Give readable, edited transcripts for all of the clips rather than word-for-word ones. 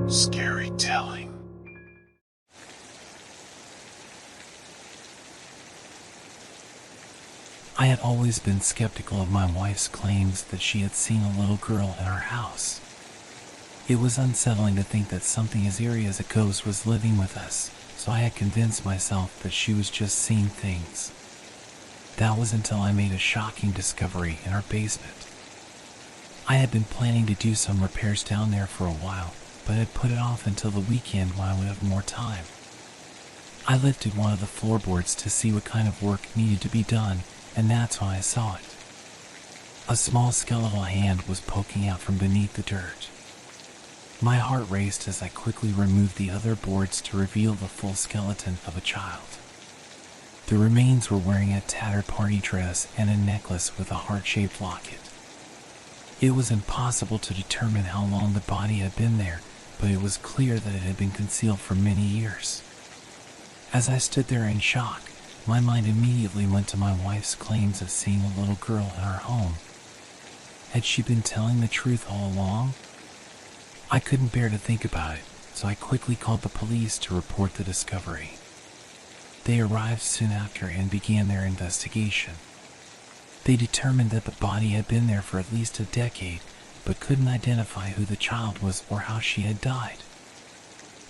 Scary telling. I had always been skeptical of my wife's claims that she had seen a little girl in our house. It was unsettling to think that something as eerie as a ghost was living with us, so I had convinced myself that she was just seeing things. That was until I made a shocking discovery in our basement. I had been planning to do some repairs down there for a while, but had put it off until the weekend when I would have more time. I lifted one of the floorboards to see what kind of work needed to be done, and that's when I saw it. A small skeletal hand was poking out from beneath the dirt. My heart raced as I quickly removed the other boards to reveal the full skeleton of a child. The remains were wearing a tattered party dress and a necklace with a heart-shaped locket. It was impossible to determine how long the body had been there, but it was clear that it had been concealed for many years. As I stood there in shock, my mind immediately went to my wife's claims of seeing a little girl in our home. Had she been telling the truth all along? I couldn't bear to think about it, so I quickly called the police to report the discovery. They arrived soon after and began their investigation. They determined that the body had been there for at least a decade, but couldn't identify who the child was or how she had died.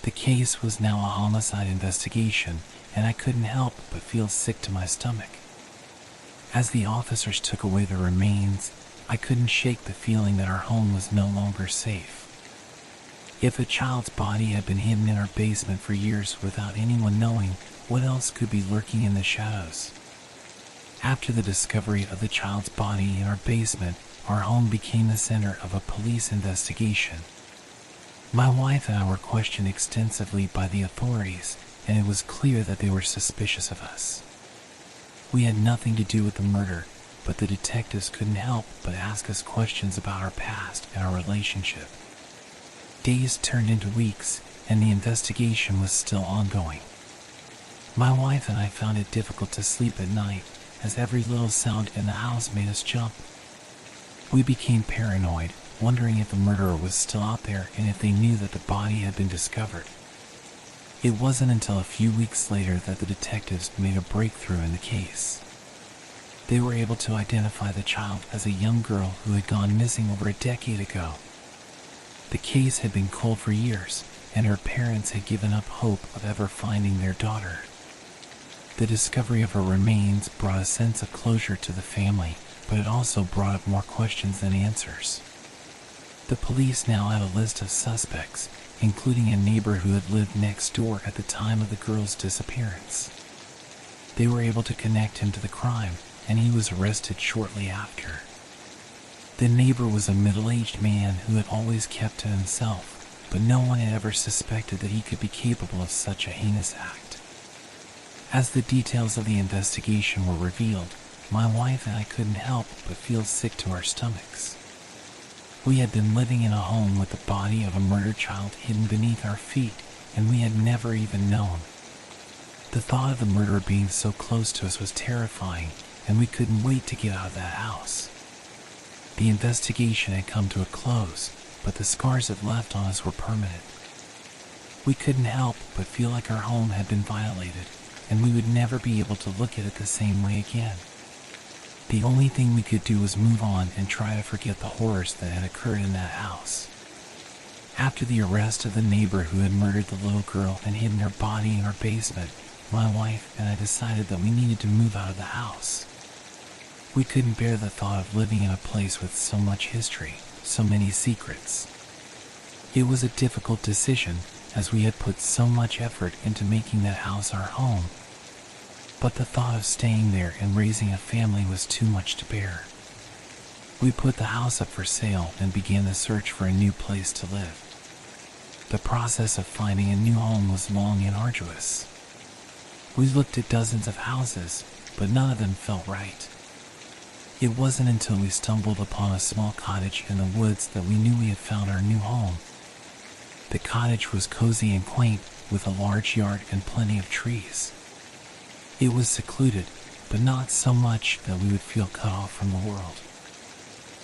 The case was now a homicide investigation, and I couldn't help but feel sick to my stomach. As the officers took away the remains, I couldn't shake the feeling that our home was no longer safe. If a child's body had been hidden in our basement for years without anyone knowing, what else could be lurking in the shadows? After the discovery of the child's body in our basement, our home became the center of a police investigation. My wife and I were questioned extensively by the authorities, and it was clear that they were suspicious of us. We had nothing to do with the murder, but the detectives couldn't help but ask us questions about our past and our relationship. Days turned into weeks, and the investigation was still ongoing. My wife and I found it difficult to sleep at night, as every little sound in the house made us jump. We became paranoid, wondering if the murderer was still out there and if they knew that the body had been discovered. It wasn't until a few weeks later that the detectives made a breakthrough in the case. They were able to identify the child as a young girl who had gone missing over a decade ago. The case had been cold for years, and her parents had given up hope of ever finding their daughter. The discovery of her remains brought a sense of closure to the family, but it also brought up more questions than answers. The police now had a list of suspects, including a neighbor who had lived next door at the time of the girl's disappearance. They were able to connect him to the crime, and he was arrested shortly after. The neighbor was a middle-aged man who had always kept to himself, but no one had ever suspected that he could be capable of such a heinous act. As the details of the investigation were revealed, my wife and I couldn't help but feel sick to our stomachs. We had been living in a home with the body of a murdered child hidden beneath our feet, and we had never even known. The thought of the murderer being so close to us was terrifying, and we couldn't wait to get out of that house. The investigation had come to a close, but the scars it left on us were permanent. We couldn't help but feel like our home had been violated, and we would never be able to look at it the same way again. The only thing we could do was move on and try to forget the horrors that had occurred in that house. After the arrest of the neighbor who had murdered the little girl and hidden her body in our basement, my wife and I decided that we needed to move out of the house. We couldn't bear the thought of living in a place with so much history, so many secrets. It was a difficult decision, as we had put so much effort into making that house our home. But the thought of staying there and raising a family was too much to bear. We put the house up for sale and began the search for a new place to live. The process of finding a new home was long and arduous. We looked at dozens of houses, but none of them felt right. It wasn't until we stumbled upon a small cottage in the woods that we knew we had found our new home. The cottage was cozy and quaint, with a large yard and plenty of trees. It was secluded, but not so much that we would feel cut off from the world.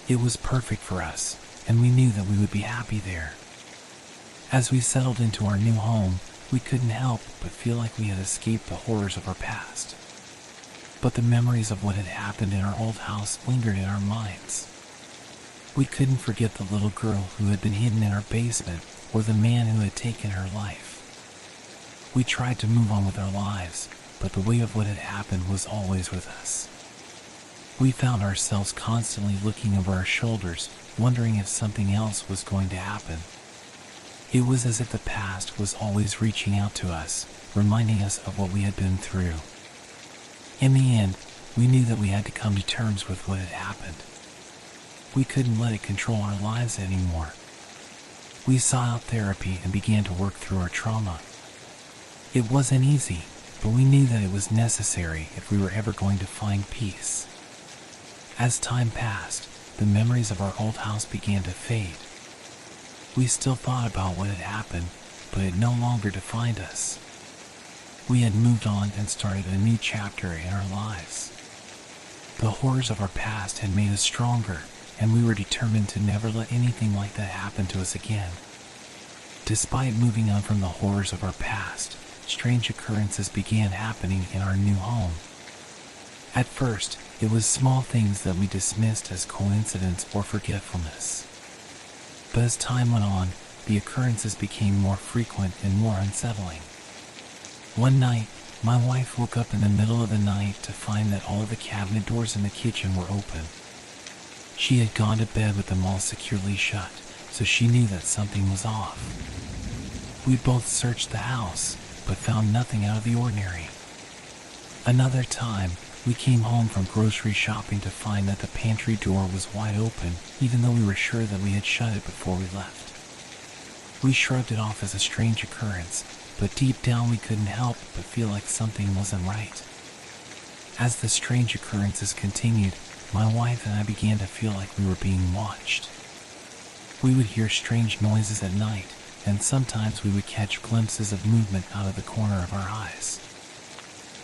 It was perfect for us, and we knew that we would be happy there. As we settled into our new home, we couldn't help but feel like we had escaped the horrors of our past. But the memories of what had happened in our old house lingered in our minds. We couldn't forget the little girl who had been hidden in our basement or the man who had taken her life. We tried to move on with our lives, but the weight of what had happened was always with us. We found ourselves constantly looking over our shoulders, wondering if something else was going to happen. It was as if the past was always reaching out to us, reminding us of what we had been through. In the end, we knew that we had to come to terms with what had happened. We couldn't let it control our lives anymore. We sought out therapy and began to work through our trauma. It wasn't easy, but we knew that it was necessary if we were ever going to find peace. As time passed, the memories of our old house began to fade. We still thought about what had happened, but it no longer defined us. We had moved on and started a new chapter in our lives. The horrors of our past had made us stronger, and we were determined to never let anything like that happen to us again. Despite moving on from the horrors of our past, strange occurrences began happening in our new home. At first, it was small things that we dismissed as coincidence or forgetfulness. But as time went on, the occurrences became more frequent and more unsettling. One night, my wife woke up in the middle of the night to find that all of the cabinet doors in the kitchen were open. She had gone to bed with them all securely shut, so she knew that something was off. We both searched the house, but found nothing out of the ordinary. Another time, we came home from grocery shopping to find that the pantry door was wide open, even though we were sure that we had shut it before we left. We shrugged it off as a strange occurrence, but deep down we couldn't help but feel like something wasn't right. As the strange occurrences continued, my wife and I began to feel like we were being watched. We would hear strange noises at night, and sometimes we would catch glimpses of movement out of the corner of our eyes.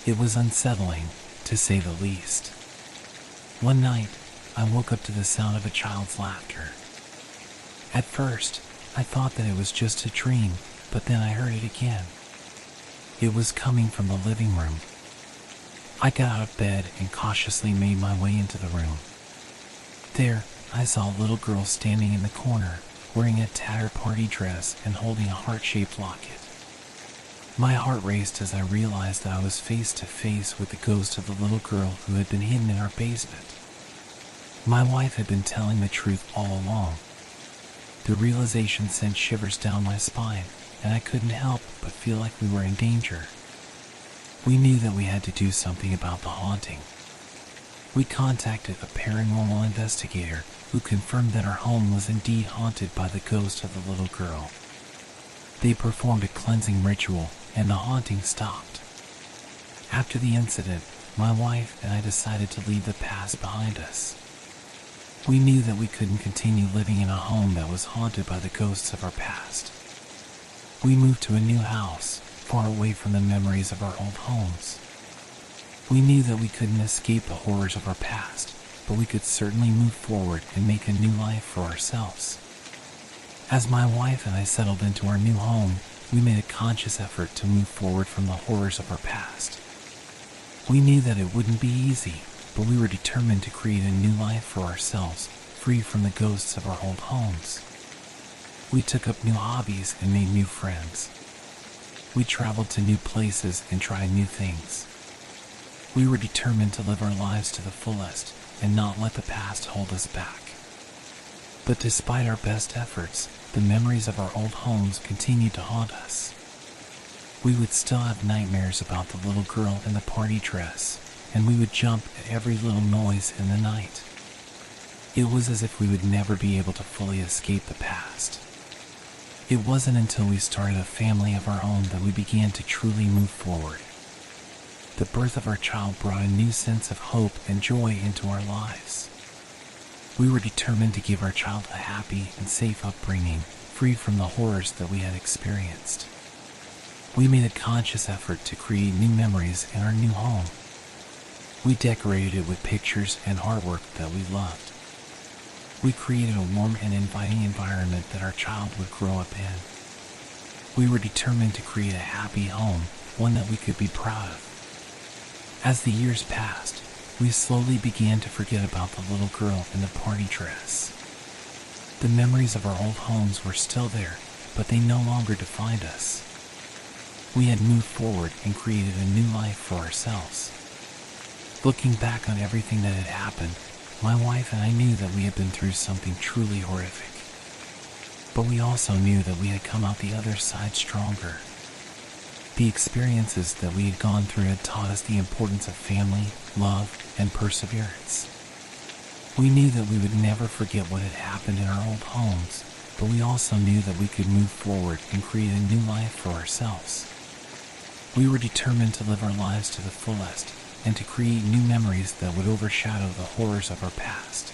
It was unsettling, to say the least. One night, I woke up to the sound of a child's laughter. At first, I thought that it was just a dream, but then I heard it again. It was coming from the living room. I got out of bed and cautiously made my way into the room. There, I saw a little girl standing in the corner, wearing a tattered party dress and holding a heart-shaped locket. My heart raced as I realized that I was face to face with the ghost of the little girl who had been hidden in our basement. My wife had been telling the truth all along. The realization sent shivers down my spine, and I couldn't help but feel like we were in danger. We knew that we had to do something about the haunting. We contacted a paranormal investigator who confirmed that our home was indeed haunted by the ghost of the little girl. They performed a cleansing ritual, and the haunting stopped. After the incident, my wife and I decided to leave the past behind us. We knew that we couldn't continue living in a home that was haunted by the ghosts of our past. We moved to a new house, far away from the memories of our old homes. We knew that we couldn't escape the horrors of our past, but we could certainly move forward and make a new life for ourselves. As my wife and I settled into our new home, we made a conscious effort to move forward from the horrors of our past. We knew that it wouldn't be easy, but we were determined to create a new life for ourselves, free from the ghosts of our old homes. We took up new hobbies and made new friends. We traveled to new places and tried new things. We were determined to live our lives to the fullest and not let the past hold us back. But despite our best efforts, the memories of our old homes continued to haunt us. We would still have nightmares about the little girl in the party dress, and we would jump at every little noise in the night. It was as if we would never be able to fully escape the past. It wasn't until we started a family of our own that we began to truly move forward. The birth of our child brought a new sense of hope and joy into our lives. We were determined to give our child a happy and safe upbringing, free from the horrors that we had experienced. We made a conscious effort to create new memories in our new home. We decorated it with pictures and artwork that we loved. We created a warm and inviting environment that our child would grow up in. We were determined to create a happy home, one that we could be proud of. As the years passed, we slowly began to forget about the little girl in the party dress. The memories of our old homes were still there, but they no longer defined us. We had moved forward and created a new life for ourselves. Looking back on everything that had happened, my wife and I knew that we had been through something truly horrific. But we also knew that we had come out the other side stronger. The experiences that we had gone through had taught us the importance of family, love, and perseverance. We knew that we would never forget what had happened in our old homes, but we also knew that we could move forward and create a new life for ourselves. We were determined to live our lives to the fullest and to create new memories that would overshadow the horrors of our past.